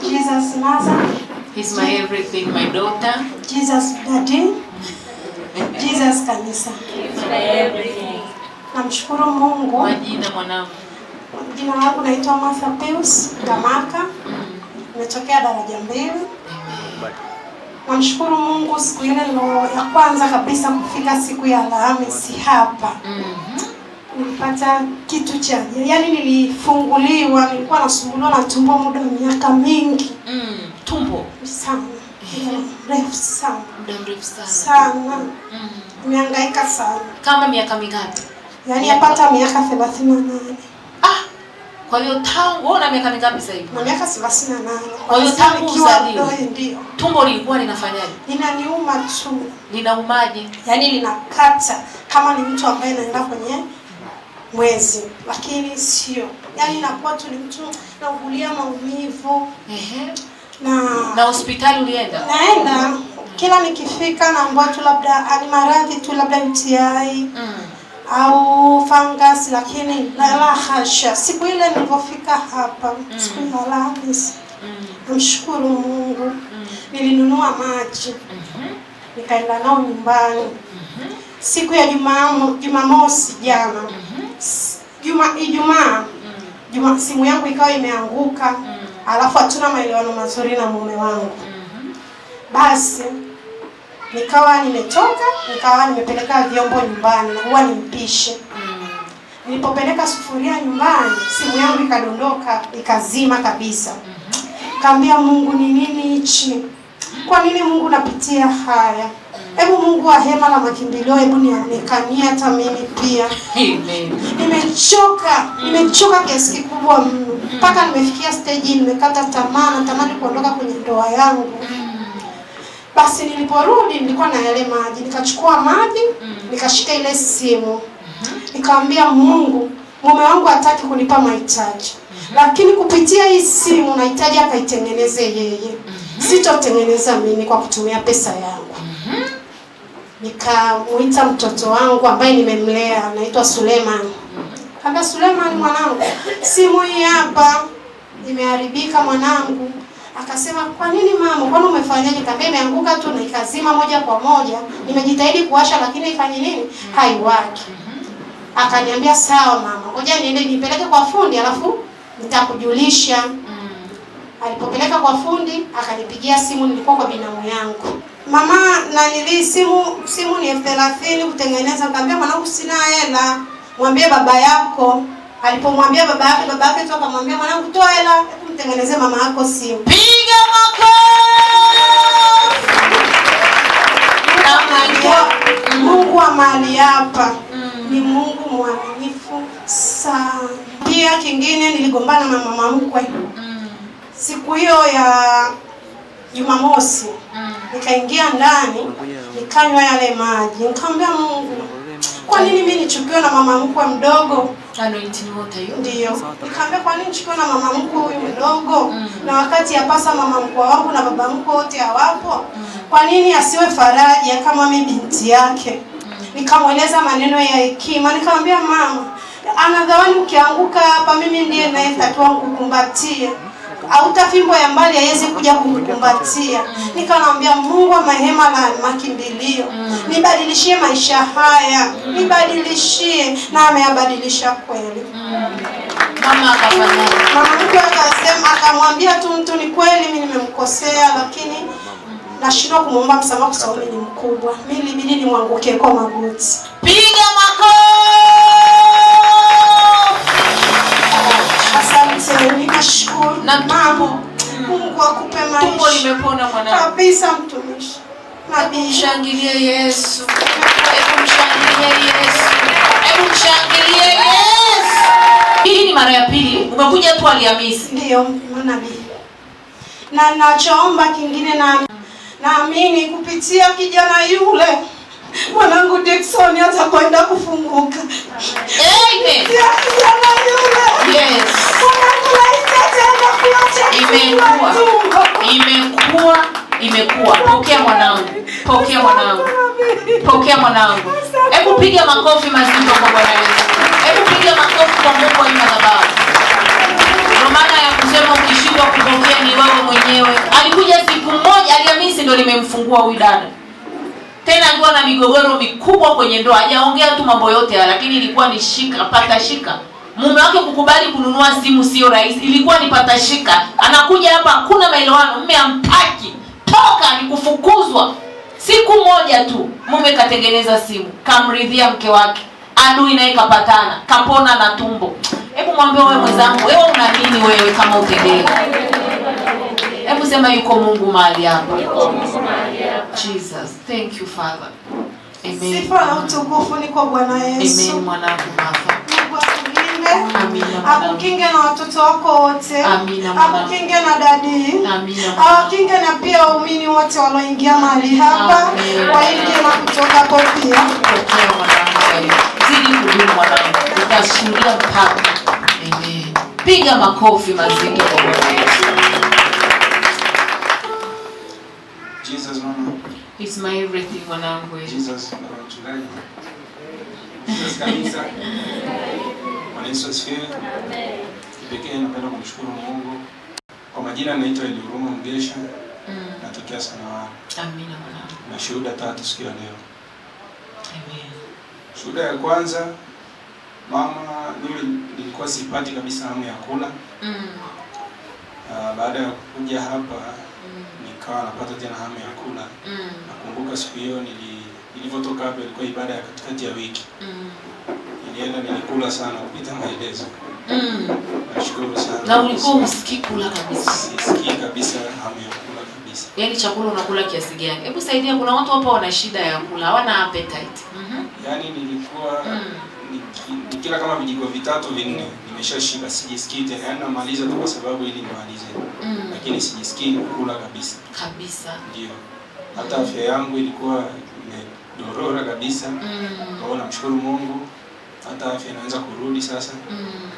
Jesus mother. He's my everything, my daughter. Jesus daddy. Jesus kanisa. He's my everything. Namshukuru Mungu. Majina mwanangu. Jina langu naitwa Martha Pius Gamaka. Nimetokea daraja 2. Namshukuru Mungu siku ile ya kwanza kabisa kufika siku ya Alhamisi hapa. Nilipata kitu cha yani nilifunguliwa, nilikuwa nasumbuliwa na tumbo muda wa miaka mingi. Tumbo sana. Mrefu sana. Muda mrefu sana. Sana. Nimehangaika sana. Kama miaka mingapi? Yani yapata miaka 38. Kwa hiyo tangu una miaka mingapi sasa hivi? Na miaka 38. Kwa hiyo tangu uzaliwe ndio. Tumbo lilikuwa linafanyaje? Linaniuma tu. Linaumaje? Yani linakata kama ni mtu ambaye anaenda kwenye mwezi, lakini sio. Yani inakuwa tu ni mtu naugulia maumivu. Na hospitali ulienda? Naenda. Kila nikifika naambiwa tu labda ani maradhi tu labda UTI. Au fungus, lakini la hasha. Siku ile nilipofika hapa, siku ya Alhamisi, namshukuru Mungu. Nilinunua maji. Nikaenda nao nyumbani. Siku ya Jumamosi jana. Ijumaa simu yangu ikawa imeanguka. Alafu hatuna maelewano mazuri na mume wangu. Basi nikawa nimetoka, nikawa nimepeleka vyombo nyumbani na huwa nimpishe. Nilipopeleka sufuria nyumbani, simu yangu ikadondoka, ikazima kabisa. Kaambia Mungu, ni nini hichi? Kwa nini Mungu napitia haya? Hebu Mungu wa hema la makimbilio, hebu nionekanie hata mimi pia. Amen. Nimechoka kiasi kikubwa mno. Mpaka nimefikia stage nimekata tamaa, natamani kuondoka kwenye ndoa yangu. Basi niliporudi nilikuwa na yale maji, nikachukua maji, nikashika ile simu. Nikamwambia Mungu, mume wangu hataki kunipa mahitaji. Lakini kupitia hii simu nahitaji akaitengeneze yeye. Sitotengeneza mimi kwa kutumia pesa yangu. Nikamuita mtoto wangu ambaye nimemlea, anaitwa Suleiman. Kaka Suleiman, mwanangu, simu hii hapa imeharibika mwanangu. Akasema, kwa nini mama? Kwani umefanyaje? Kaambia imeanguka tu na ikazima moja kwa moja. Nimejitahidi kuwasha lakini ifanye nini? Haiwaki. Akaniambia sawa mama, ngoja niende nipeleke kwa fundi alafu nitakujulisha. Alipopeleka kwa fundi, akanipigia simu, nilikuwa kwa binamu yangu. Mama, na nili simu ni 30 kutengeneza. Nikamwambia mwanangu, sina hela. Mwambie baba yako. Alipomwambia baba yake tu akamwambia mwanangu, toa hela, hebu mtengenezee mama yako simu. Piga makofi! Mungu wa mahali hapa ni Mungu mwaminifu sana. Pia kingine, niligombana na mama mkwe. Siku hiyo ya Jumamosi, nikaingia ndani, nikanywa yale maji. Nikamwambia Mungu, kwa nini mimi nichukiwe na mama mkwe mdogo? Anointing water hiyo. Ndio. Nikamwambia kwa nini nichukiwe na mama mkwe huyu mdogo? Na wakati yapasa mama mkwe wangu na baba mkwe wote hawapo. Kwa nini asiwe faraja kama mimi binti yake? Nikamweleza maneno ya hekima. Nikamwambia mama, anadhani ukianguka hapa mimi ndiye nayetakiwa kukumbatia. Auta fimbo ya mbali haiwezi kuja kukumbatia. Nikamwambia Mungu wa mahema la makimbilio, nibadilishie maisha haya, nibadilishie, na ameyabadilisha kweli. Mama akafanya. Mama mkwe akasema, akamwambia tu mtu, ni kweli mimi nimemkosea, lakini nashindwa kumuomba msamaha kwa sababu ni mkubwa. Mimi ilibidi nimwanguke kwa magoti. Piga makofi! Asante, nikashukuru. Na mama, Mungu akupe maisha. tumbo limepona mwanangu. Kabisa mtumishi. Nabii, Mshangilie Yesu. Hebu mshangilie Yesu. Hebu mshangilie Yesu. Hii ni mara ya pili umekuja tu Alhamisi. Ndio nabii. Na ninachoomba kingine, naamini kupitia kijana yule mwanangu Dickson atakwenda kufunguka. Amen. Kijana yule. Yes. Imekuwa. Pokea mwanangu. Pokea mwanangu. Hebu piga makofi mazito kwa Bwana Yesu. Hebu piga makofi kwa Mungu wa madhabahu. Kwa maana ya kusema ukishindwa kupokea ni wewe mwenyewe. kujifungua huyu dada. Tena akiwa na migogoro mikubwa kwenye ndoa. Hajaongea tu mambo yote haya, lakini ilikuwa ni shika pata shika. Mume wake kukubali kununua simu sio rahisi. Ilikuwa ni pata shika. Anakuja hapa hakuna maelewano, mume ampaki. Toka ni kufukuzwa. Siku moja tu mume katengeneza simu, kamridhia mke wake. Adui naye kapatana, kapona na tumbo. Hebu mwambie wewe mwenzangu, wewe una nini wewe kama utendee? Hebu sema yuko Mungu mahali hapa. Jesus, thank you Father. Amen. Sifa na utukufu ni kwa Bwana Yesu. Amen mwanangu Martha. Mungu akulinde. Amina. Akukinge na watoto wako wote. Amina. Akukinge na dadi. Amina. Akukinge na pia waumini wote walioingia mahali hapa. Waingie na kutoka hapo pia. Pokea mwanangu. Zidi kudumu mwanangu. Utashindia mpaka. Amen. Piga makofi mazito kwa Bwana Yesu. Jesus mama. He's my everything mwanangu. Jesus mchungaji. Jesus kanisa. Bwana Yesu asifiwe. Amen. Pekee napenda kumshukuru Mungu. Kwa majina naitwa Elihuruma Mgesha. Natokea Sanawari. Amina mwanangu. Na shuhuda 3 siku ya leo. Amen. Shuhuda ya kwanza, mama mimi nilikuwa sipati kabisa hamu ya kula. Baada ya kuja hapa nikawa napata tena hamu ya kula. Nakumbuka siku hiyo nilivyotoka hapa ilikuwa ibada ya katikati ya wiki. Nilienda nilikula sana kupita maelezo. Nashukuru sana. Na ulikuwa usikii kula kabisa. Sisikii kabisa hamu ya kula kabisa. Yaani chakula unakula kiasi gani? Hebu saidia, kuna watu hapa wana shida ya kula, hawana appetite. Yaani nilikuwa nikila kama vijiko 3-4 nimeshashiba, sijisikii tena. Yaani namaliza tu kwa sababu ili nimalize. Lakini sijisikii kula kabisa. Kabisa. Ndio. Hata afya yangu ilikuwa imedorora kabisa. Kwa hiyo namshukuru Mungu. Hata afya inaanza kurudi sasa.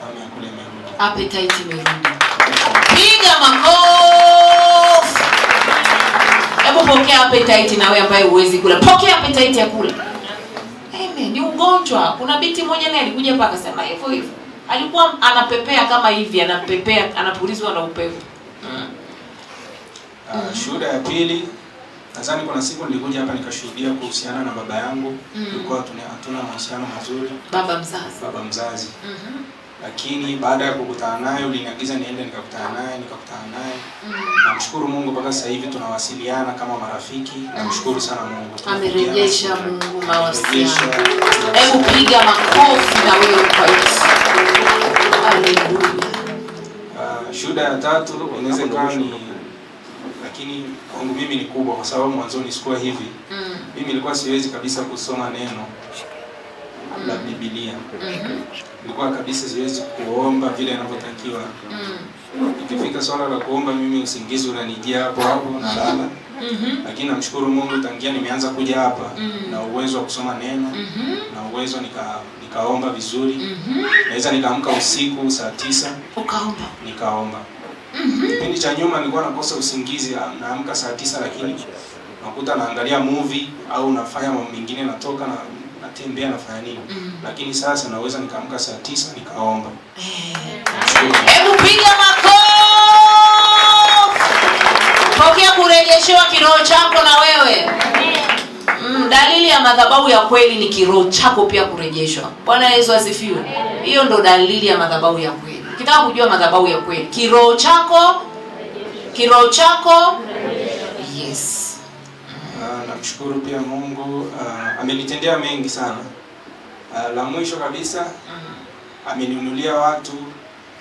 Hamu ya kula imerudi. Appetite imerudi. Piga makofi. Hebu pokea appetite na wewe ambaye huwezi kula. Pokea appetite ya kula. Amen. Ni ugonjwa. Kuna binti moja naye alikuja hapa akasema hivyo hivyo. Alikuwa anapepea kama hivi, anapepea, anapulizwa na upepo. Shuhuda ya pili, nadhani kuna siku nilikuja hapa nikashuhudia kuhusiana na baba yangu. Tulikuwa hatuna mahusiano mazuri. Baba mzazi. Baba mzazi. Lakini baada ya kukutana naye uliniagiza niende nikakutana naye. Namshukuru Mungu mpaka sasa hivi tunawasiliana kama marafiki. Namshukuru sana Mungu. Amerejesha Mungu mawasiliano. Hebu piga makofi na wewe kwa Yesu. Haleluya. Shuhuda ya tatu inaweza kuwa ni, lakini kwangu mimi ni kubwa kwa sababu mwanzoni sikuwa hivi. Mimi nilikuwa siwezi kabisa kusoma neno la Biblia. Nilikuwa kabisa siwezi kuomba vile inavyotakiwa. Ikifika swala la kuomba mimi usingizi unanijia hapo nalala. Lakini namshukuru Mungu tangia nimeanza kuja hapa na uwezo wa kusoma neno na uwezo nikaomba vizuri. Naweza nikaamka usiku saa 9 ukaomba. Nikaomba. Kipindi cha nyuma nilikuwa nakosa usingizi, naamka saa 9 lakini nakuta naangalia movie au nafanya mambo mengine, natoka na natembea nafanya nini. Lakini sasa naweza nikaamka saa 9 nikaomba. Hebu piga makofi. Pokea kurejeshewa kiroho chako na wewe. Dalili ya madhabahu ya kweli ni kiroho chako pia kurejeshwa. Bwana Yesu asifiwe. Hiyo ndo dalili ya madhabahu ya kweli. Ukitaka kujua madhabahu ya kweli, kiroho chako. Yes. Namshukuru pia Mungu, amenitendea mengi sana. La mwisho kabisa, ameninunulia watu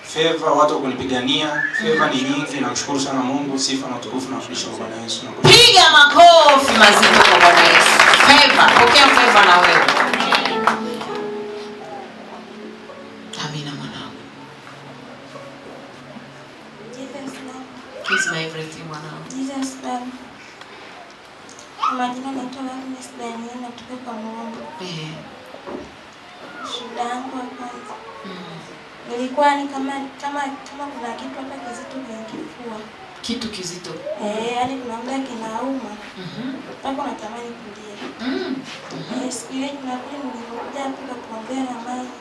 favor, watu wa kunipigania. Favor ni nyingi, namshukuru sana Mungu. Sifa na utukufu na kurudisha kwa Bwana Yesu. Piga makofi mazito kwa Bwana Yesu. Favor, pokea favor na wewe. Amina mwanangu. He's my everything mwanangu. Jesus love. Majina naitwa Agnes Daniel, natoka kwa Mungu. Shuhuda yangu ya kwanza. Nilikuwa ni kama kuna kitu hapa kizito kwenye kifua. Kitu kizito. Yaani kuna muda kinauma. Mpaka natamani kulia. Siku hiyo nilikuja hapa kuombea na maji.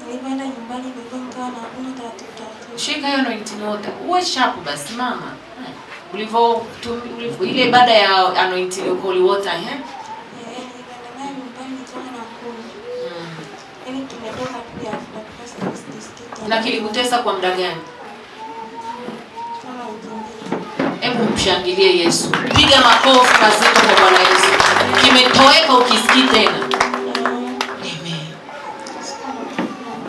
Nilipoenda nyumbani nikawa na hakuna taratibu. Shika hiyo anointing water. Uwe sharp basi mama. Ulivyo ile ibada ya anointing holy water na kilikutesa kwa muda gani? Hebu mshangilie Yesu. Piga makofi mazito kwa Bwana Yesu. Kimetoweka